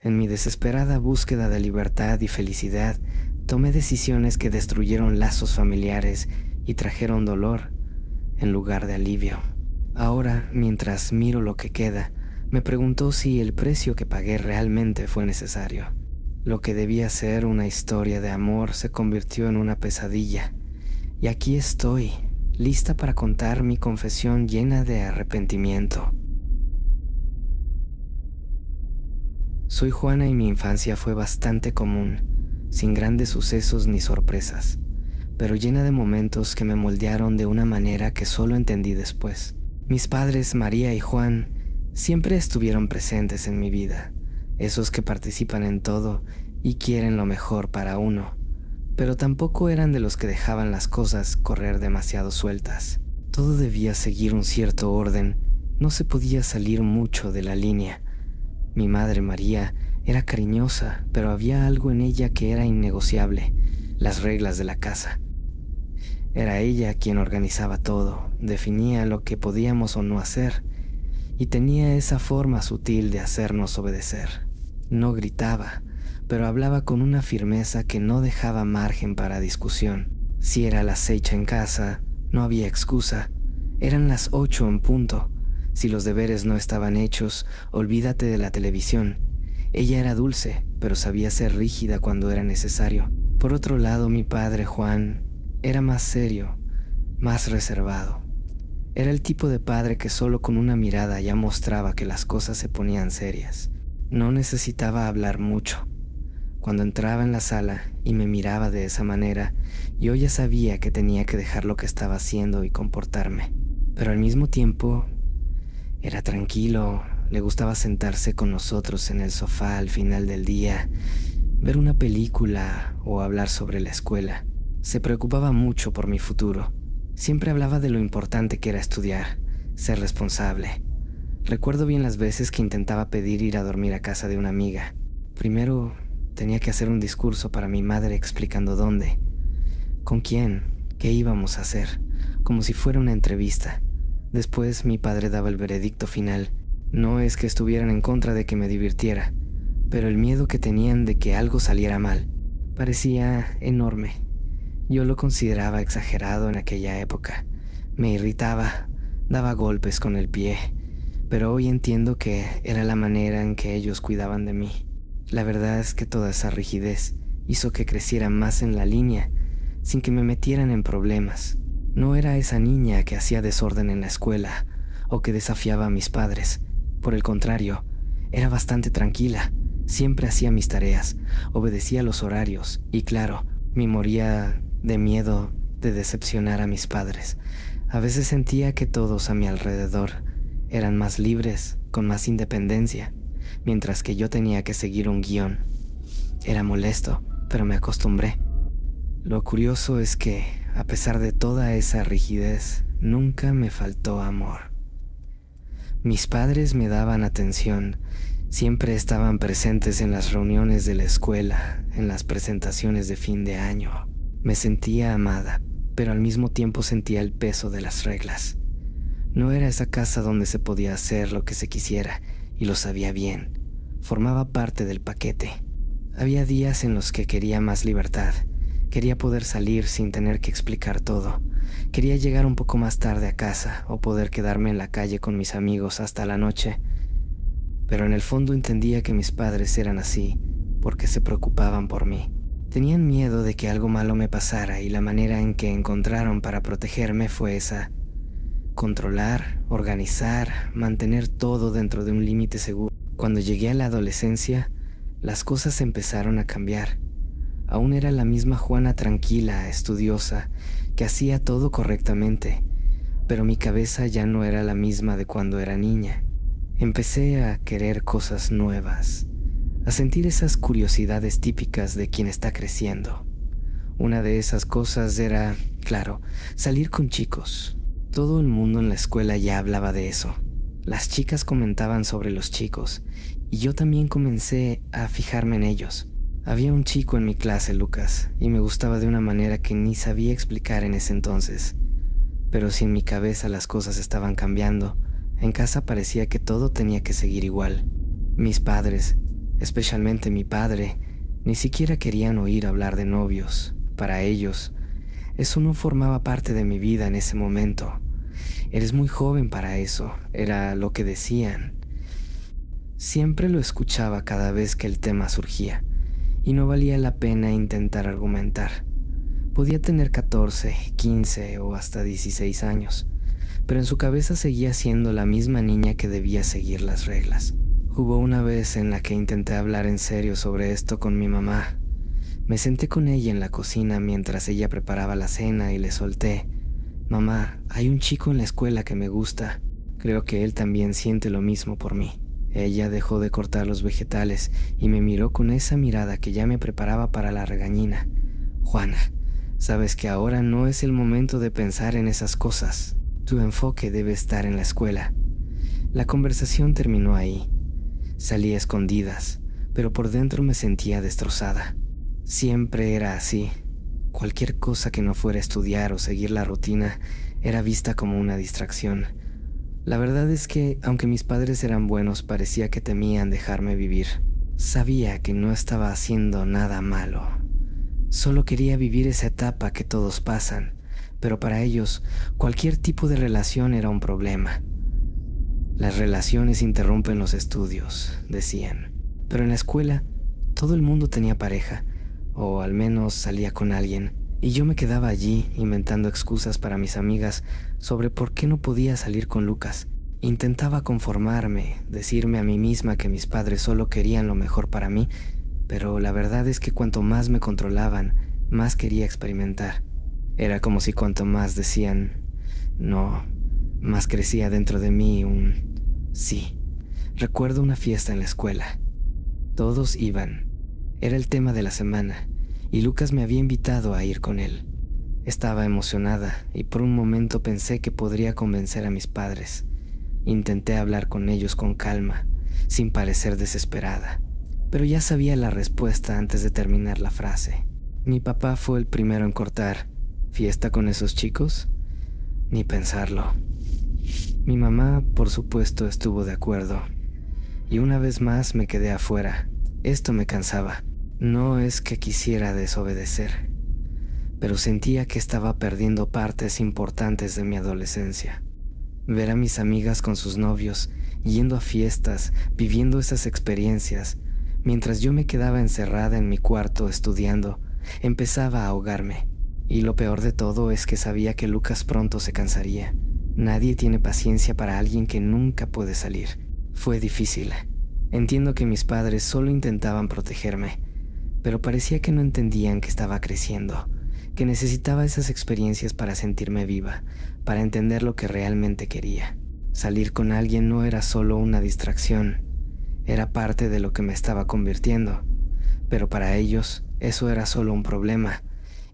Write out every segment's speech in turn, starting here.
En mi desesperada búsqueda de libertad y felicidad, tomé decisiones que destruyeron lazos familiares y trajeron dolor en lugar de alivio. Ahora, mientras miro lo que queda, me pregunto si el precio que pagué realmente fue necesario. Lo que debía ser una historia de amor se convirtió en una pesadilla. Y aquí estoy, lista para contar mi confesión llena de arrepentimiento. Soy Juana y mi infancia fue bastante común, sin grandes sucesos ni sorpresas, pero llena de momentos que me moldearon de una manera que solo entendí después. Mis padres, María y Juan, siempre estuvieron presentes en mi vida, esos que participan en todo y quieren lo mejor para uno, pero tampoco eran de los que dejaban las cosas correr demasiado sueltas. Todo debía seguir un cierto orden, no se podía salir mucho de la línea. Mi madre María era cariñosa, pero había algo en ella que era innegociable: las reglas de la casa. Era ella quien organizaba todo, definía lo que podíamos o no hacer, y tenía esa forma sutil de hacernos obedecer. No gritaba, pero hablaba con una firmeza que no dejaba margen para discusión. Si era la acecha en casa, no había excusa. Eran las 8 en punto. Si los deberes no estaban hechos, olvídate de la televisión. Ella era dulce, pero sabía ser rígida cuando era necesario. Por otro lado, mi padre, Juan, era más serio, más reservado. Era el tipo de padre que solo con una mirada ya mostraba que las cosas se ponían serias. No necesitaba hablar mucho. Cuando entraba en la sala y me miraba de esa manera, yo ya sabía que tenía que dejar lo que estaba haciendo y comportarme. Pero al mismo tiempo, era tranquilo. Le gustaba sentarse con nosotros en el sofá al final del día, ver una película o hablar sobre la escuela. Se preocupaba mucho por mi futuro. Siempre hablaba de lo importante que era estudiar, ser responsable. Recuerdo bien las veces que intentaba pedir ir a dormir a casa de una amiga. Primero tenía que hacer un discurso para mi madre explicando dónde, con quién, qué íbamos a hacer, como si fuera una entrevista. Después mi padre daba el veredicto final. No es que estuvieran en contra de que me divirtiera, pero el miedo que tenían de que algo saliera mal parecía enorme. Yo lo consideraba exagerado en aquella época. Me irritaba, daba golpes con el pie, pero hoy entiendo que era la manera en que ellos cuidaban de mí. La verdad es que toda esa rigidez hizo que creciera más en la línea, sin que me metieran en problemas. No era esa niña que hacía desorden en la escuela o que desafiaba a mis padres. Por el contrario, era bastante tranquila. Siempre hacía mis tareas, obedecía los horarios y, claro, me moría de miedo de decepcionar a mis padres. A veces sentía que todos a mi alrededor eran más libres, con más independencia, mientras que yo tenía que seguir un guión. Era molesto, pero me acostumbré. Lo curioso es que, a pesar de toda esa rigidez, nunca me faltó amor. Mis padres me daban atención, siempre estaban presentes en las reuniones de la escuela, en las presentaciones de fin de año. Me sentía amada, pero al mismo tiempo sentía el peso de las reglas. No era esa casa donde se podía hacer lo que se quisiera, y lo sabía bien. Formaba parte del paquete. Había días en los que quería más libertad. Quería poder salir sin tener que explicar todo. Quería llegar un poco más tarde a casa o poder quedarme en la calle con mis amigos hasta la noche. Pero en el fondo entendía que mis padres eran así porque se preocupaban por mí. Tenían miedo de que algo malo me pasara y la manera en que encontraron para protegerme fue esa: controlar, organizar, mantener todo dentro de un límite seguro. Cuando llegué a la adolescencia, las cosas empezaron a cambiar. Aún era la misma Juana tranquila, estudiosa, que hacía todo correctamente, pero mi cabeza ya no era la misma de cuando era niña. Empecé a querer cosas nuevas, a sentir esas curiosidades típicas de quien está creciendo. Una de esas cosas era, claro, salir con chicos. Todo el mundo en la escuela ya hablaba de eso. Las chicas comentaban sobre los chicos, y yo también comencé a fijarme en ellos. Había un chico en mi clase, Lucas, y me gustaba de una manera que ni sabía explicar en ese entonces. Pero si en mi cabeza las cosas estaban cambiando, en casa parecía que todo tenía que seguir igual. Mis padres, especialmente mi padre, ni siquiera querían oír hablar de novios. Para ellos, eso no formaba parte de mi vida en ese momento. Eres muy joven para eso, era lo que decían. Siempre lo escuchaba cada vez que el tema surgía, y no valía la pena intentar argumentar. Podía tener 14, 15 o hasta 16 años, pero en su cabeza seguía siendo la misma niña que debía seguir las reglas. Hubo una vez en la que intenté hablar en serio sobre esto con mi mamá. Me senté con ella en la cocina mientras ella preparaba la cena y le solté: «Mamá, hay un chico en la escuela que me gusta. Creo que él también siente lo mismo por mí». Ella dejó de cortar los vegetales y me miró con esa mirada que ya me preparaba para la regañina. «Juana, sabes que ahora no es el momento de pensar en esas cosas. Tu enfoque debe estar en la escuela». La conversación terminó ahí. Salí a escondidas, pero por dentro me sentía destrozada. Siempre era así. Cualquier cosa que no fuera estudiar o seguir la rutina era vista como una distracción. La verdad es que, aunque mis padres eran buenos, parecía que temían dejarme vivir. Sabía que no estaba haciendo nada malo. Solo quería vivir esa etapa que todos pasan, pero para ellos, cualquier tipo de relación era un problema. Las relaciones interrumpen los estudios, decían. Pero en la escuela, todo el mundo tenía pareja, o al menos salía con alguien, y yo me quedaba allí inventando excusas para mis amigas sobre por qué no podía salir con Lucas. Intentaba conformarme, decirme a mí misma que mis padres solo querían lo mejor para mí, pero la verdad es que cuanto más me controlaban, más quería experimentar. Era como si cuanto más decían no, más crecía dentro de mí un sí. Recuerdo una fiesta en la escuela. Todos iban. Era el tema de la semana, y Lucas me había invitado a ir con él. Estaba emocionada y por un momento pensé que podría convencer a mis padres. Intenté hablar con ellos con calma, sin parecer desesperada, pero ya sabía la respuesta antes de terminar la frase. Mi papá fue el primero en cortar: ¿fiesta con esos chicos? Ni pensarlo. Mi mamá, por supuesto, estuvo de acuerdo, y una vez más me quedé afuera. Esto me cansaba. No es que quisiera desobedecer, pero sentía que estaba perdiendo partes importantes de mi adolescencia. Ver a mis amigas con sus novios, yendo a fiestas, viviendo esas experiencias, mientras yo me quedaba encerrada en mi cuarto estudiando, empezaba a ahogarme. Y lo peor de todo es que sabía que Lucas pronto se cansaría. Nadie tiene paciencia para alguien que nunca puede salir. Fue difícil. Entiendo que mis padres solo intentaban protegerme, pero parecía que no entendían que estaba creciendo, que necesitaba esas experiencias para sentirme viva, para entender lo que realmente quería. Salir con alguien no era solo una distracción, era parte de lo que me estaba convirtiendo, pero para ellos eso era solo un problema,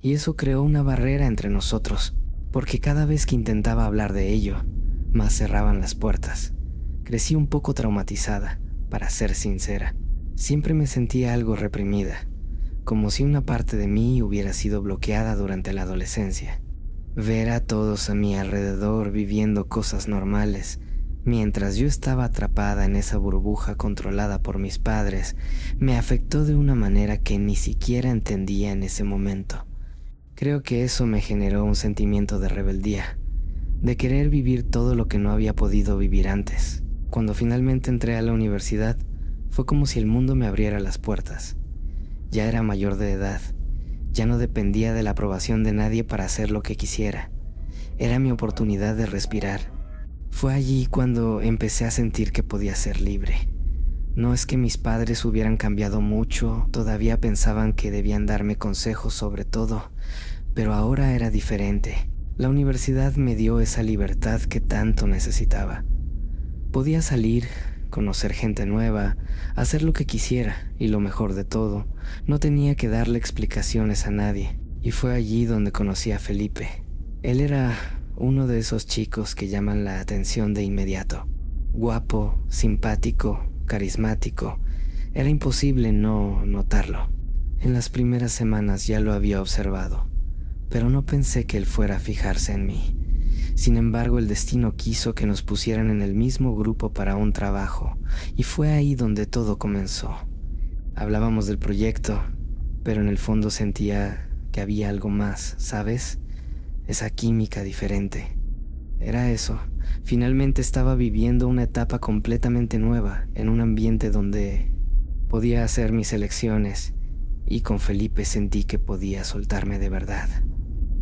y eso creó una barrera entre nosotros, porque cada vez que intentaba hablar de ello, más cerraban las puertas. Crecí un poco traumatizada, para ser sincera. Siempre me sentía algo reprimida, como si una parte de mí hubiera sido bloqueada durante la adolescencia. Ver a todos a mi alrededor viviendo cosas normales, mientras yo estaba atrapada en esa burbuja controlada por mis padres, me afectó de una manera que ni siquiera entendía en ese momento. Creo que eso me generó un sentimiento de rebeldía, de querer vivir todo lo que no había podido vivir antes. Cuando finalmente entré a la universidad, fue como si el mundo me abriera las puertas. Ya era mayor de edad, ya no dependía de la aprobación de nadie para hacer lo que quisiera. Era mi oportunidad de respirar. Fue allí cuando empecé a sentir que podía ser libre. No es que mis padres hubieran cambiado mucho, todavía pensaban que debían darme consejos sobre todo, pero ahora era diferente. La universidad me dio esa libertad que tanto necesitaba. Podía salir, conocer gente nueva, hacer lo que quisiera, y lo mejor de todo, no tenía que darle explicaciones a nadie. Y fue allí donde conocí a Felipe. Él era uno de esos chicos que llaman la atención de inmediato. Guapo, simpático, carismático. Era imposible no notarlo. En las primeras semanas ya lo había observado, pero no pensé que él fuera a fijarse en mí. Sin embargo, el destino quiso que nos pusieran en el mismo grupo para un trabajo, y fue ahí donde todo comenzó. Hablábamos del proyecto, pero en el fondo sentía que había algo más, ¿sabes? Esa química diferente. Era eso. Finalmente estaba viviendo una etapa completamente nueva, en un ambiente donde podía hacer mis elecciones, y con Felipe sentí que podía soltarme de verdad.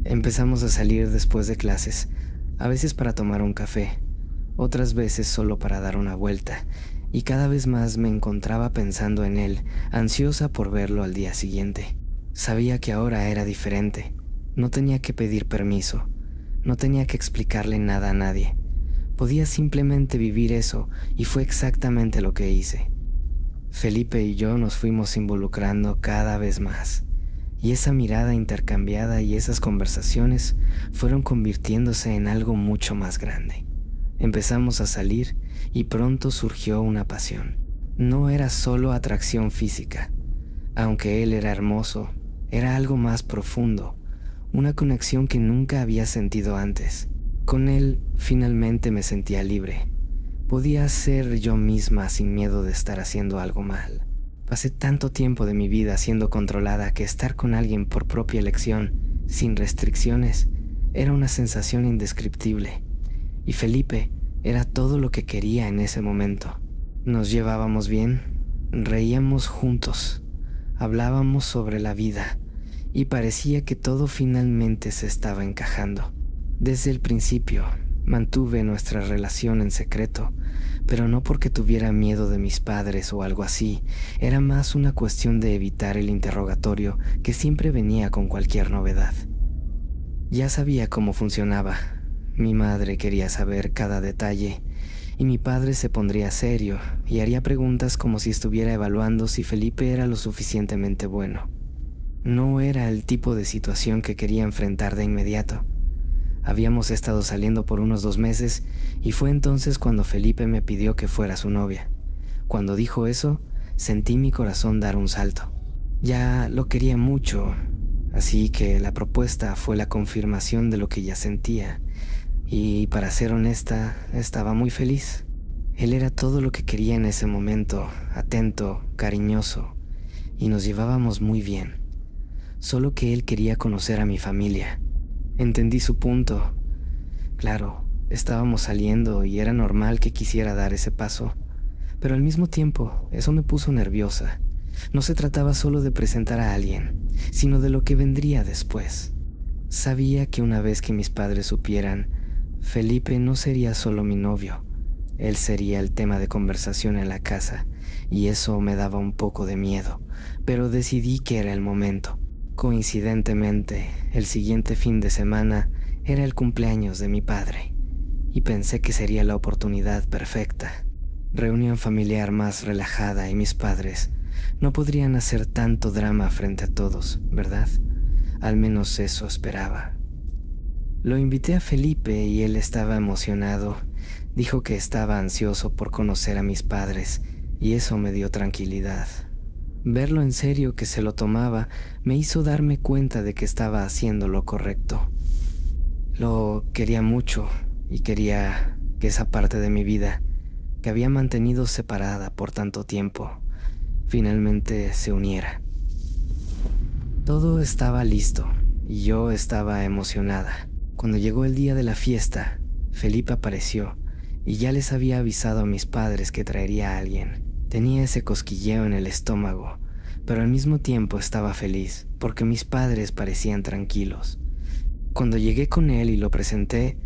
Empezamos a salir después de clases, a veces para tomar un café, otras veces solo para dar una vuelta, y cada vez más me encontraba pensando en él, ansiosa por verlo al día siguiente. Sabía que ahora era diferente. No tenía que pedir permiso, no tenía que explicarle nada a nadie. Podía simplemente vivir eso, y fue exactamente lo que hice. Felipe y yo nos fuimos involucrando cada vez más, y esa mirada intercambiada y esas conversaciones fueron convirtiéndose en algo mucho más grande. Empezamos a salir y pronto surgió una pasión. No era solo atracción física. Aunque él era hermoso, era algo más profundo, una conexión que nunca había sentido antes. Con él finalmente me sentía libre. Podía ser yo misma sin miedo de estar haciendo algo mal. Pasé tanto tiempo de mi vida siendo controlada que estar con alguien por propia elección, sin restricciones, era una sensación indescriptible. Y Felipe era todo lo que quería en ese momento. Nos llevábamos bien, reíamos juntos, hablábamos sobre la vida y parecía que todo finalmente se estaba encajando. Desde el principio mantuve nuestra relación en secreto, pero no porque tuviera miedo de mis padres o algo así. Era más una cuestión de evitar el interrogatorio que siempre venía con cualquier novedad. Ya sabía cómo funcionaba. Mi madre quería saber cada detalle y mi padre se pondría serio y haría preguntas como si estuviera evaluando si Felipe era lo suficientemente bueno. No era el tipo de situación que quería enfrentar de inmediato. Habíamos estado saliendo por unos 2 meses y fue entonces cuando Felipe me pidió que fuera su novia. Cuando dijo eso, sentí mi corazón dar un salto. Ya lo quería mucho, así que la propuesta fue la confirmación de lo que ya sentía. Y para ser honesta, estaba muy feliz. Él era todo lo que quería en ese momento, atento, cariñoso, y nos llevábamos muy bien. Solo que él quería conocer a mi familia. Entendí su punto. Claro, estábamos saliendo y era normal que quisiera dar ese paso, pero al mismo tiempo eso me puso nerviosa. No se trataba solo de presentar a alguien, sino de lo que vendría después. Sabía que una vez que mis padres supieran, Felipe no sería solo mi novio, él sería el tema de conversación en la casa, y eso me daba un poco de miedo, pero decidí que era el momento. Coincidentemente, el siguiente fin de semana era el cumpleaños de mi padre, y pensé que sería la oportunidad perfecta. Reunión familiar más relajada y mis padres no podrían hacer tanto drama frente a todos, ¿verdad? Al menos eso esperaba. Lo invité a Felipe y él estaba emocionado. Dijo que estaba ansioso por conocer a mis padres y eso me dio tranquilidad. Verlo en serio que se lo tomaba me hizo darme cuenta de que estaba haciendo lo correcto. Lo quería mucho y quería que esa parte de mi vida, que había mantenido separada por tanto tiempo, finalmente se uniera. Todo estaba listo y yo estaba emocionada. Cuando llegó el día de la fiesta, Felipe apareció y ya les había avisado a mis padres que traería a alguien. Tenía ese cosquilleo en el estómago, pero al mismo tiempo estaba feliz porque mis padres parecían tranquilos. Cuando llegué con él y lo presenté,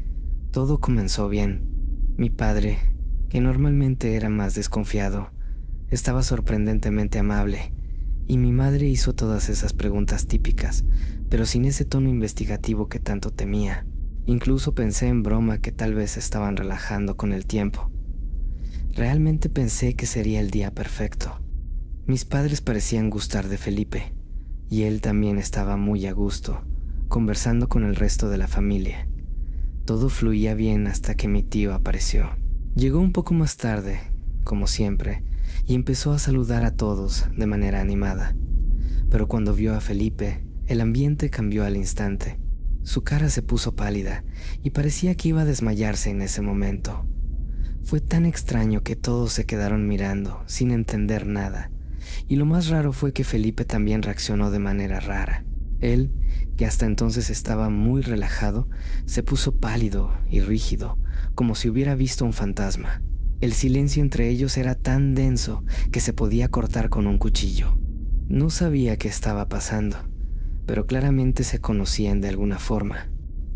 todo comenzó bien. Mi padre, que normalmente era más desconfiado, estaba sorprendentemente amable, y mi madre hizo todas esas preguntas típicas, pero sin ese tono investigativo que tanto temía. Incluso pensé en broma que tal vez estaban relajando con el tiempo. Realmente pensé que sería el día perfecto. Mis padres parecían gustar de Felipe, y él también estaba muy a gusto, conversando con el resto de la familia. Todo fluía bien hasta que mi tío apareció. Llegó un poco más tarde, como siempre, y empezó a saludar a todos de manera animada. Pero cuando vio a Felipe, el ambiente cambió al instante. Su cara se puso pálida y parecía que iba a desmayarse en ese momento. Fue tan extraño que todos se quedaron mirando, sin entender nada, Y lo más raro fue que Felipe también reaccionó de manera rara. Él, que hasta entonces estaba muy relajado, se puso pálido y rígido, como si hubiera visto un fantasma. El silencio entre ellos era tan denso que se podía cortar con un cuchillo. No sabía qué estaba pasando, pero claramente se conocían de alguna forma.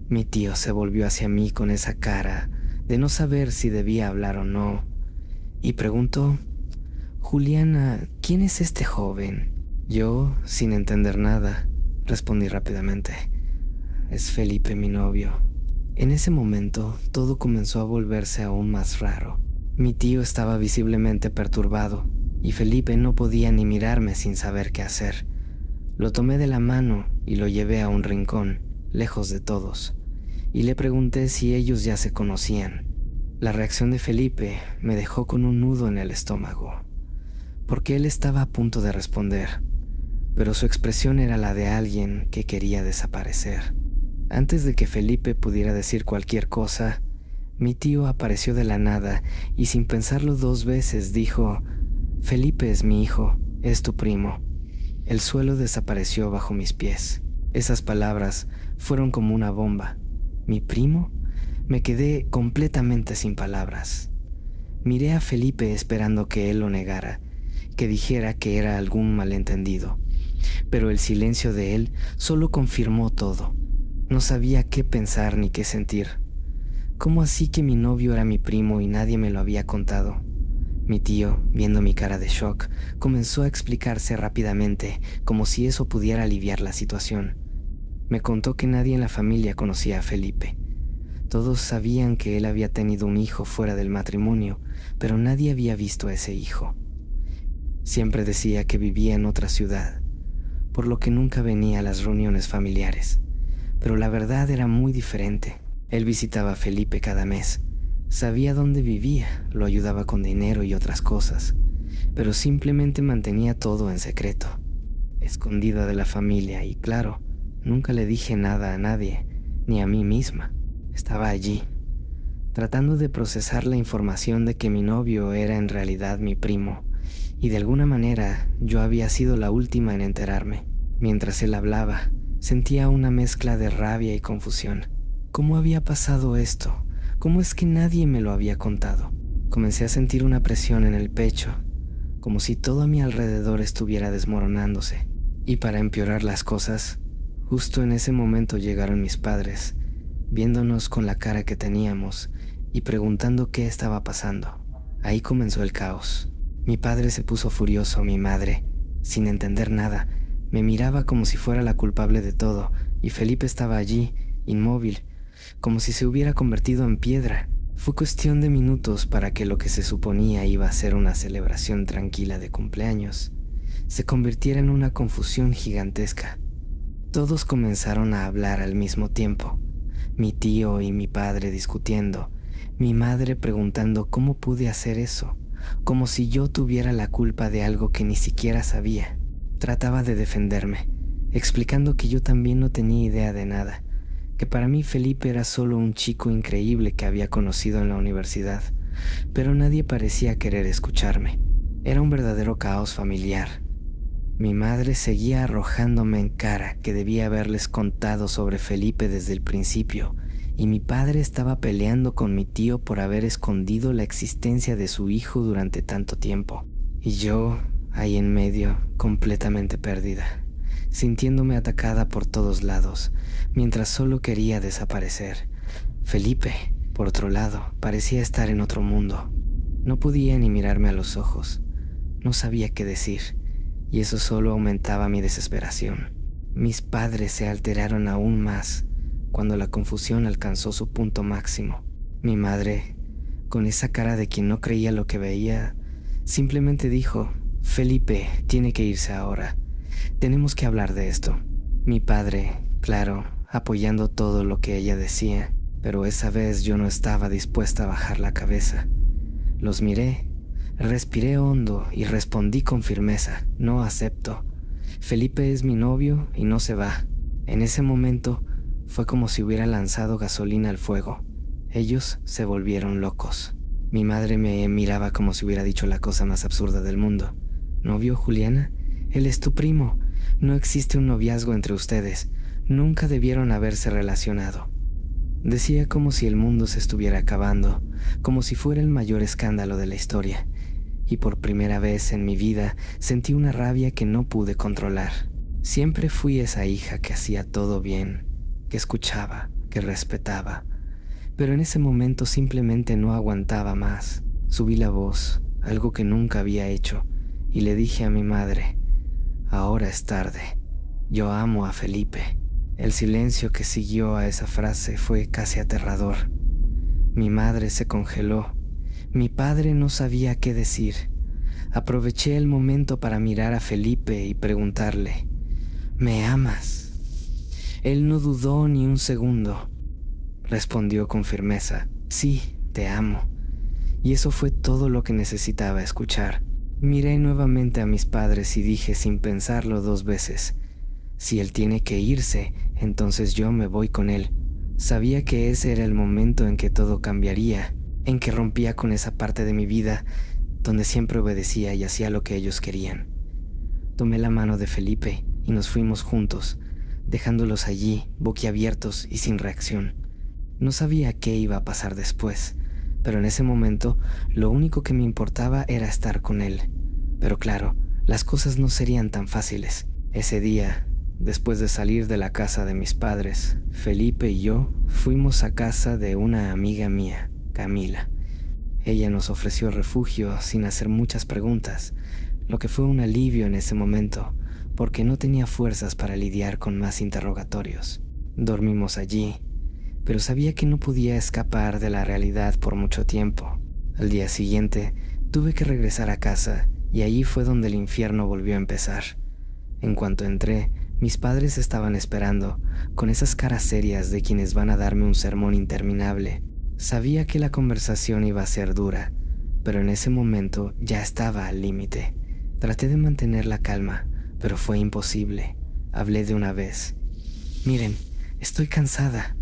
Mi tío se volvió hacia mí con esa cara de no saber si debía hablar o no, y preguntó: «Juliana, ¿quién es este joven?». Yo, sin entender nada, respondí rápidamente: «Es Felipe, mi novio». En ese momento, todo comenzó a volverse aún más raro. Mi tío estaba visiblemente perturbado, y Felipe no podía ni mirarme sin saber qué hacer. Lo tomé de la mano y lo llevé a un rincón, lejos de todos, y le pregunté si ellos ya se conocían. La reacción de Felipe me dejó con un nudo en el estómago, porque él estaba a punto de responder, pero su expresión era la de alguien que quería desaparecer. Antes de que Felipe pudiera decir cualquier cosa, mi tío apareció de la nada y sin pensarlo 2 veces dijo: «Felipe es mi hijo, es tu primo». El suelo desapareció bajo mis pies. Esas palabras fueron como una bomba. ¿Mi primo? Me quedé completamente sin palabras. Miré a Felipe esperando que él lo negara, que dijera que era algún malentendido. Pero el silencio de él solo confirmó todo. No sabía qué pensar ni qué sentir. ¿Cómo así que mi novio era mi primo y nadie me lo había contado? Mi tío, viendo mi cara de shock, comenzó a explicarse rápidamente, como si eso pudiera aliviar la situación. Me contó que nadie en la familia conocía a Felipe. Todos sabían que él había tenido un hijo fuera del matrimonio, pero nadie había visto a ese hijo. Siempre decía que vivía en otra ciudad, por lo que nunca venía a las reuniones familiares. Pero la verdad era muy diferente. Él visitaba a Felipe cada mes. Sabía dónde vivía, lo ayudaba con dinero y otras cosas, pero simplemente mantenía todo en secreto, escondida de la familia, y claro, nunca le dije nada a nadie, ni a mí misma. Estaba allí, tratando de procesar la información de que mi novio era en realidad mi primo, y de alguna manera yo había sido la última en enterarme. Mientras él hablaba, sentía una mezcla de rabia y confusión. ¿Cómo había pasado esto? ¿Cómo es que nadie me lo había contado? Comencé a sentir una presión en el pecho, como si todo a mi alrededor estuviera desmoronándose. Y para empeorar las cosas, justo en ese momento llegaron mis padres, viéndonos con la cara que teníamos y preguntando qué estaba pasando. Ahí comenzó el caos. Mi padre se puso furioso, mi madre, sin entender nada, me miraba como si fuera la culpable de todo, y Felipe estaba allí, inmóvil, como si se hubiera convertido en piedra. Fue cuestión de minutos para que lo que se suponía iba a ser una celebración tranquila de cumpleaños se convirtiera en una confusión gigantesca. Todos comenzaron a hablar al mismo tiempo. Mi tío y mi padre discutiendo, mi madre preguntando cómo pude hacer eso, como si yo tuviera la culpa de algo que ni siquiera sabía. Trataba de defenderme, explicando que yo también no tenía idea de nada, que para mí Felipe era solo un chico increíble que había conocido en la universidad, pero nadie parecía querer escucharme. Era un verdadero caos familiar. Mi madre seguía arrojándome en cara que debía haberles contado sobre Felipe desde el principio, y mi padre estaba peleando con mi tío por haber escondido la existencia de su hijo durante tanto tiempo. Y yo, ahí en medio, completamente perdida, sintiéndome atacada por todos lados, mientras solo quería desaparecer. Felipe, por otro lado, parecía estar en otro mundo. No podía ni mirarme a los ojos. No sabía qué decir, y eso solo aumentaba mi desesperación. Mis padres se alteraron aún más cuando la confusión alcanzó su punto máximo. Mi madre, con esa cara de quien no creía lo que veía, simplemente dijo: «Felipe tiene que irse ahora. Tenemos que hablar de esto». Mi padre, claro, apoyando todo lo que ella decía, pero esa vez yo no estaba dispuesta a bajar la cabeza. Los miré, respiré hondo y respondí con firmeza: «No acepto. Felipe es mi novio y no se va». En ese momento fue como si hubiera lanzado gasolina al fuego. Ellos se volvieron locos. Mi madre me miraba como si hubiera dicho la cosa más absurda del mundo. ¿No vio Juliana? Él es tu primo. No existe un noviazgo entre ustedes. Nunca debieron haberse relacionado. Decía como si el mundo se estuviera acabando, como si fuera el mayor escándalo de la historia. Y por primera vez en mi vida sentí una rabia que no pude controlar. Siempre fui esa hija que hacía todo bien, que escuchaba, que respetaba. Pero en ese momento simplemente no aguantaba más. Subí la voz, algo que nunca había hecho, y le dije a mi madre: ahora es tarde. Yo amo a Felipe. El silencio que siguió a esa frase fue casi aterrador. Mi madre se congeló. Mi padre no sabía qué decir. Aproveché el momento para mirar a Felipe y preguntarle: ¿me amas? Él no dudó ni un segundo. Respondió con firmeza: sí, te amo. Y eso fue todo lo que necesitaba escuchar. Miré nuevamente a mis padres y dije sin pensarlo 2 veces: si él tiene que irse, entonces yo me voy con él. Sabía que ese era el momento en que todo cambiaría, en que rompía con esa parte de mi vida donde siempre obedecía y hacía lo que ellos querían. Tomé la mano de Felipe y nos fuimos juntos, dejándolos allí, boquiabiertos y sin reacción. No sabía qué iba a pasar después, pero en ese momento lo único que me importaba era estar con él. Pero claro, las cosas no serían tan fáciles. Ese día, después de salir de la casa de mis padres, Felipe y yo fuimos a casa de una amiga mía, Camila. Ella nos ofreció refugio sin hacer muchas preguntas, lo que fue un alivio en ese momento, porque no tenía fuerzas para lidiar con más interrogatorios. Dormimos allí, pero sabía que no podía escapar de la realidad por mucho tiempo. Al día siguiente, tuve que regresar a casa y ahí fue donde el infierno volvió a empezar. En cuanto entré, mis padres estaban esperando, con esas caras serias de quienes van a darme un sermón interminable. Sabía que la conversación iba a ser dura, pero en ese momento ya estaba al límite. Traté de mantener la calma, pero fue imposible. Hablé de una vez. Miren, estoy cansada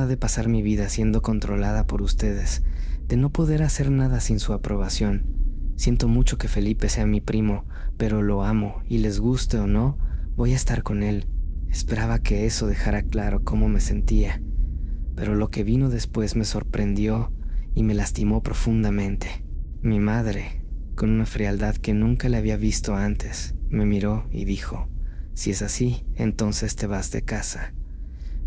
de pasar mi vida siendo controlada por ustedes, de no poder hacer nada sin su aprobación. Siento mucho que Felipe sea mi primo, pero lo amo y les guste o no, voy a estar con él. Esperaba que eso dejara claro cómo me sentía, pero lo que vino después me sorprendió y me lastimó profundamente. Mi madre, con una frialdad que nunca le había visto antes, me miró y dijo: si es así, entonces te vas de casa.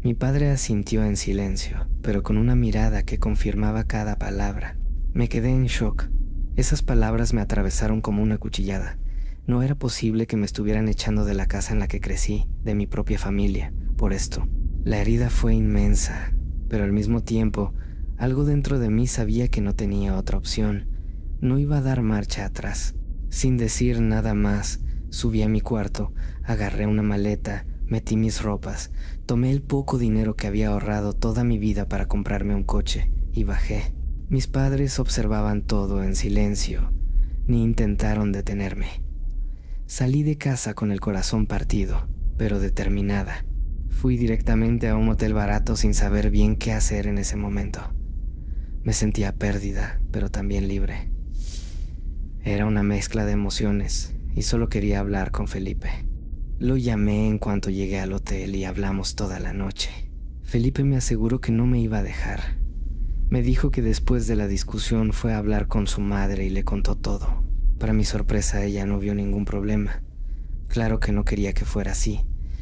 Mi padre asintió en silencio, pero con una mirada que confirmaba cada palabra. Me quedé en shock. Esas palabras me atravesaron como una cuchillada. No era posible que me estuvieran echando de la casa en la que crecí, de mi propia familia, por esto. La herida fue inmensa, pero al mismo tiempo, algo dentro de mí sabía que no tenía otra opción. No iba a dar marcha atrás. Sin decir nada más, subí a mi cuarto, agarré una maleta, metí mis ropas, tomé el poco dinero que había ahorrado toda mi vida para comprarme un coche y bajé. Mis padres observaban todo en silencio, ni intentaron detenerme. Salí de casa con el corazón partido, pero determinada. Fui directamente a un motel barato sin saber bien qué hacer en ese momento. Me sentía perdida, pero también libre. Era una mezcla de emociones y solo quería hablar con Felipe. Lo llamé en cuanto llegué al hotel y hablamos toda la noche. Felipe me aseguró que no me iba a dejar. Me dijo que después de la discusión fue a hablar con su madre y le contó todo. Para mi sorpresa, ella no vio ningún problema. Claro que no quería que fuera así,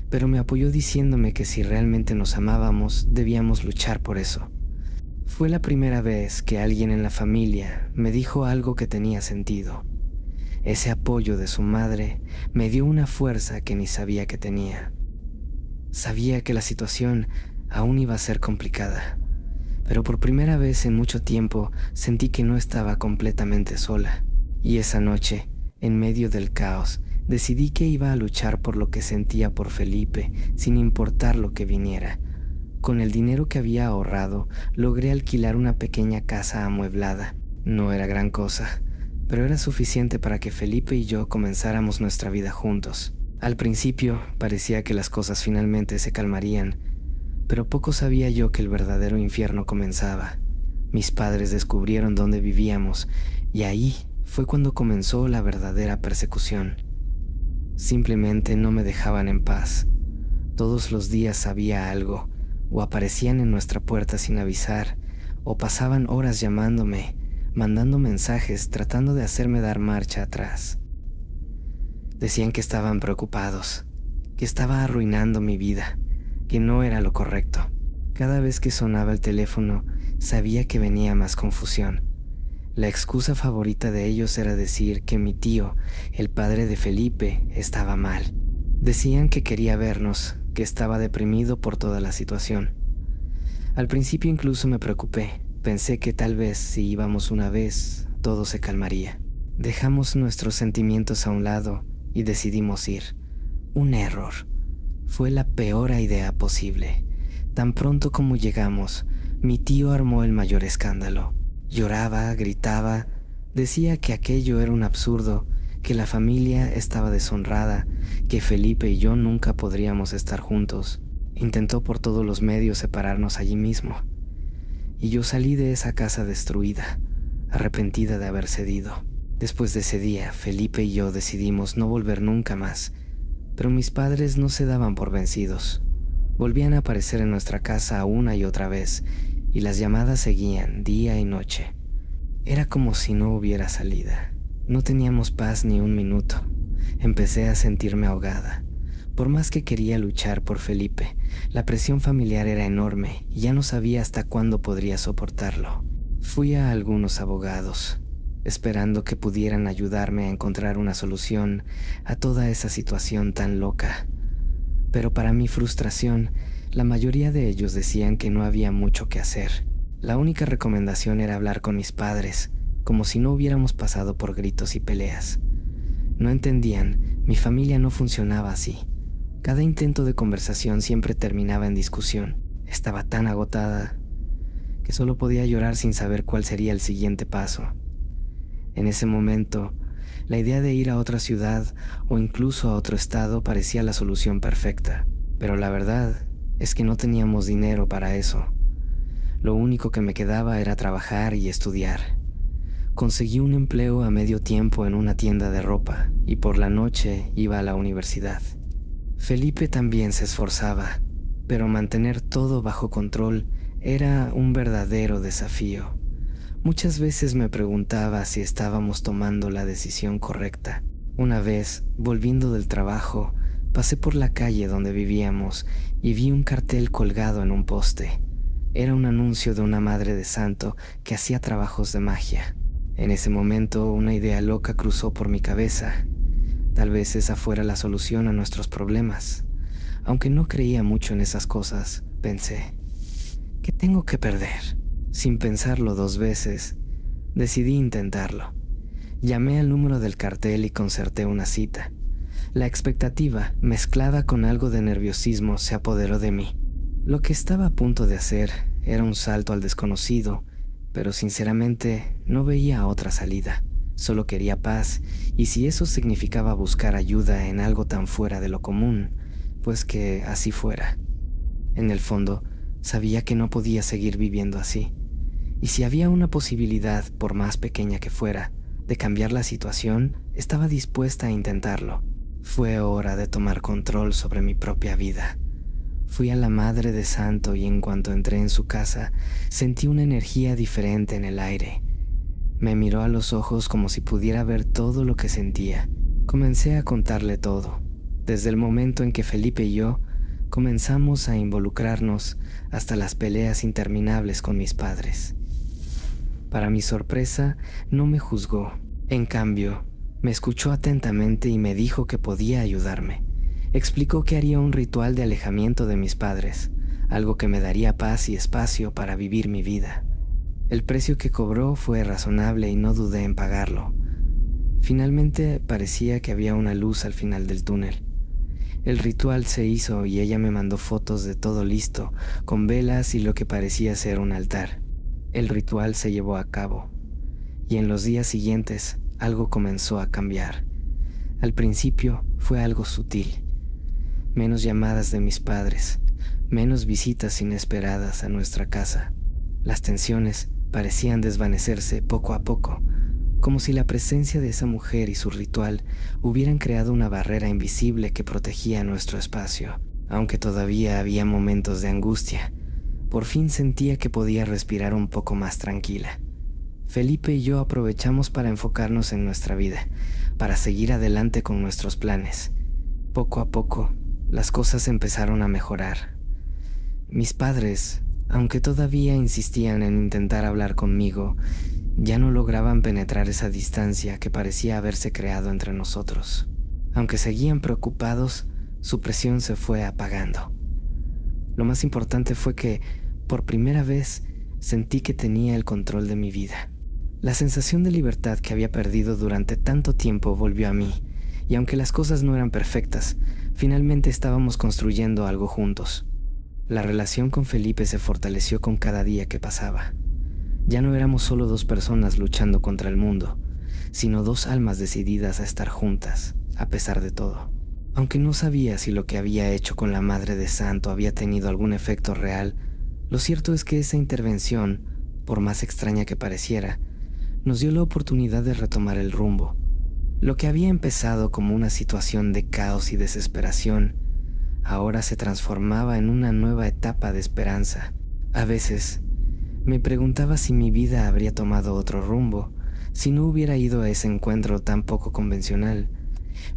pero me apoyó diciéndome que si realmente nos amábamos, debíamos luchar por eso. Fue la primera vez que alguien en la familia me dijo algo que tenía sentido. Ese apoyo de su madre me dio una fuerza que ni sabía que tenía. Sabía que la situación aún iba a ser complicada, pero por primera vez en mucho tiempo sentí que no estaba completamente sola. Y esa noche, en medio del caos, decidí que iba a luchar por lo que sentía por Felipe, sin importar lo que viniera. Con el dinero que había ahorrado, logré alquilar una pequeña casa amueblada. No era gran cosa, pero era suficiente para que Felipe y yo comenzáramos nuestra vida juntos. Al principio parecía que las cosas finalmente se calmarían, pero poco sabía yo que el verdadero infierno comenzaba. Mis padres descubrieron dónde vivíamos y ahí fue cuando comenzó la verdadera persecución. Simplemente no me dejaban en paz. Todos los días había algo, o aparecían en nuestra puerta sin avisar, o pasaban horas llamándome, mandando mensajes tratando de hacerme dar marcha atrás. Decían que estaban preocupados, que estaba arruinando mi vida, que no era lo correcto. Cada vez que sonaba el teléfono, sabía que venía más confusión. La excusa favorita de ellos era decir que mi tío, el padre de Felipe, estaba mal. Decían que quería vernos, que estaba deprimido por toda la situación. Al principio incluso me preocupé. Pensé que tal vez si íbamos una vez, todo se calmaría. Dejamos nuestros sentimientos a un lado y decidimos ir. Un error. Fue la peor idea posible. Tan pronto como llegamos, mi tío armó el mayor escándalo. Lloraba, gritaba, decía que aquello era un absurdo, que la familia estaba deshonrada, que Felipe y yo nunca podríamos estar juntos. Intentó por todos los medios separarnos allí mismo. Y yo salí de esa casa destruida, arrepentida de haber cedido. Después de ese día, Felipe y yo decidimos no volver nunca más, pero mis padres no se daban por vencidos. Volvían a aparecer en nuestra casa una y otra vez, y las llamadas seguían día y noche. Era como si no hubiera salida. No teníamos paz ni un minuto. Empecé a sentirme ahogada. Por más que quería luchar por Felipe, la presión familiar era enorme y ya no sabía hasta cuándo podría soportarlo. Fui a algunos abogados, esperando que pudieran ayudarme a encontrar una solución a toda esa situación tan loca. Pero para mi frustración, la mayoría de ellos decían que no había mucho que hacer. La única recomendación era hablar con mis padres, como si no hubiéramos pasado por gritos y peleas. No entendían, mi familia no funcionaba así. Cada intento de conversación siempre terminaba en discusión. Estaba tan agotada que solo podía llorar sin saber cuál sería el siguiente paso. En ese momento, la idea de ir a otra ciudad o incluso a otro estado parecía la solución perfecta, pero la verdad es que no teníamos dinero para eso. Lo único que me quedaba era trabajar y estudiar. Conseguí un empleo a medio tiempo en una tienda de ropa y por la noche iba a la universidad. Felipe también se esforzaba, pero mantener todo bajo control era un verdadero desafío. Muchas veces me preguntaba si estábamos tomando la decisión correcta. Una vez, volviendo del trabajo, pasé por la calle donde vivíamos y vi un cartel colgado en un poste. Era un anuncio de una madre de santo que hacía trabajos de magia. En ese momento, una idea loca cruzó por mi cabeza. Tal vez esa fuera la solución a nuestros problemas. Aunque no creía mucho en esas cosas, pensé, ¿qué tengo que perder? Sin pensarlo 2 veces, decidí intentarlo. Llamé al número del cartel y concerté una cita. La expectativa, mezclada con algo de nerviosismo, se apoderó de mí. Lo que estaba a punto de hacer era un salto al desconocido, pero sinceramente no veía otra salida. Solo quería paz, y si eso significaba buscar ayuda en algo tan fuera de lo común, pues que así fuera. En el fondo, sabía que no podía seguir viviendo así. Y si había una posibilidad, por más pequeña que fuera, de cambiar la situación, estaba dispuesta a intentarlo. Fue hora de tomar control sobre mi propia vida. Fui a la Madre de Santo y en cuanto entré en su casa, sentí una energía diferente en el aire. Me miró a los ojos como si pudiera ver todo lo que sentía. Comencé a contarle todo, desde el momento en que Felipe y yo comenzamos a involucrarnos hasta las peleas interminables con mis padres. Para mi sorpresa, no me juzgó. En cambio, me escuchó atentamente y me dijo que podía ayudarme. Explicó que haría un ritual de alejamiento de mis padres, algo que me daría paz y espacio para vivir mi vida. El precio que cobró fue razonable y no dudé en pagarlo. Finalmente parecía que había una luz al final del túnel. El ritual se hizo y ella me mandó fotos de todo listo, con velas y lo que parecía ser un altar. El ritual se llevó a cabo, y en los días siguientes algo comenzó a cambiar. Al principio fue algo sutil. Menos llamadas de mis padres, menos visitas inesperadas a nuestra casa. Las tensiones parecían desvanecerse poco a poco, como si la presencia de esa mujer y su ritual hubieran creado una barrera invisible que protegía nuestro espacio. Aunque todavía había momentos de angustia, por fin sentía que podía respirar un poco más tranquila. Felipe y yo aprovechamos para enfocarnos en nuestra vida, para seguir adelante con nuestros planes. Poco a poco, las cosas empezaron a mejorar. Mis padres, aunque todavía insistían en intentar hablar conmigo, ya no lograban penetrar esa distancia que parecía haberse creado entre nosotros. Aunque seguían preocupados, su presión se fue apagando. Lo más importante fue que, por primera vez, sentí que tenía el control de mi vida. La sensación de libertad que había perdido durante tanto tiempo volvió a mí, y aunque las cosas no eran perfectas, finalmente estábamos construyendo algo juntos. La relación con Felipe se fortaleció con cada día que pasaba. Ya no éramos solo dos personas luchando contra el mundo, sino dos almas decididas a estar juntas, a pesar de todo. Aunque no sabía si lo que había hecho con la Madre de Santo había tenido algún efecto real, lo cierto es que esa intervención, por más extraña que pareciera, nos dio la oportunidad de retomar el rumbo. Lo que había empezado como una situación de caos y desesperación, ahora se transformaba en una nueva etapa de esperanza. A veces, me preguntaba si mi vida habría tomado otro rumbo, si no hubiera ido a ese encuentro tan poco convencional.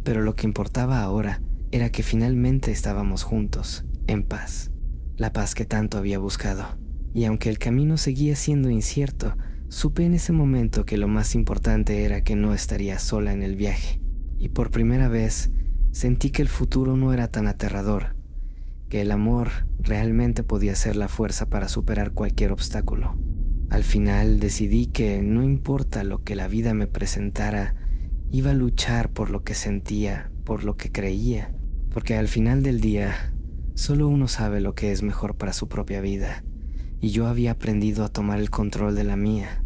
Pero lo que importaba ahora era que finalmente estábamos juntos, en paz. La paz que tanto había buscado. Y aunque el camino seguía siendo incierto, supe en ese momento que lo más importante era que no estaría sola en el viaje. Y por primera vez, sentí que el futuro no era tan aterrador, que el amor realmente podía ser la fuerza para superar cualquier obstáculo. Al final decidí que no importa lo que la vida me presentara, iba a luchar por lo que sentía, por lo que creía, porque al final del día, solo uno sabe lo que es mejor para su propia vida, y yo había aprendido a tomar el control de la mía.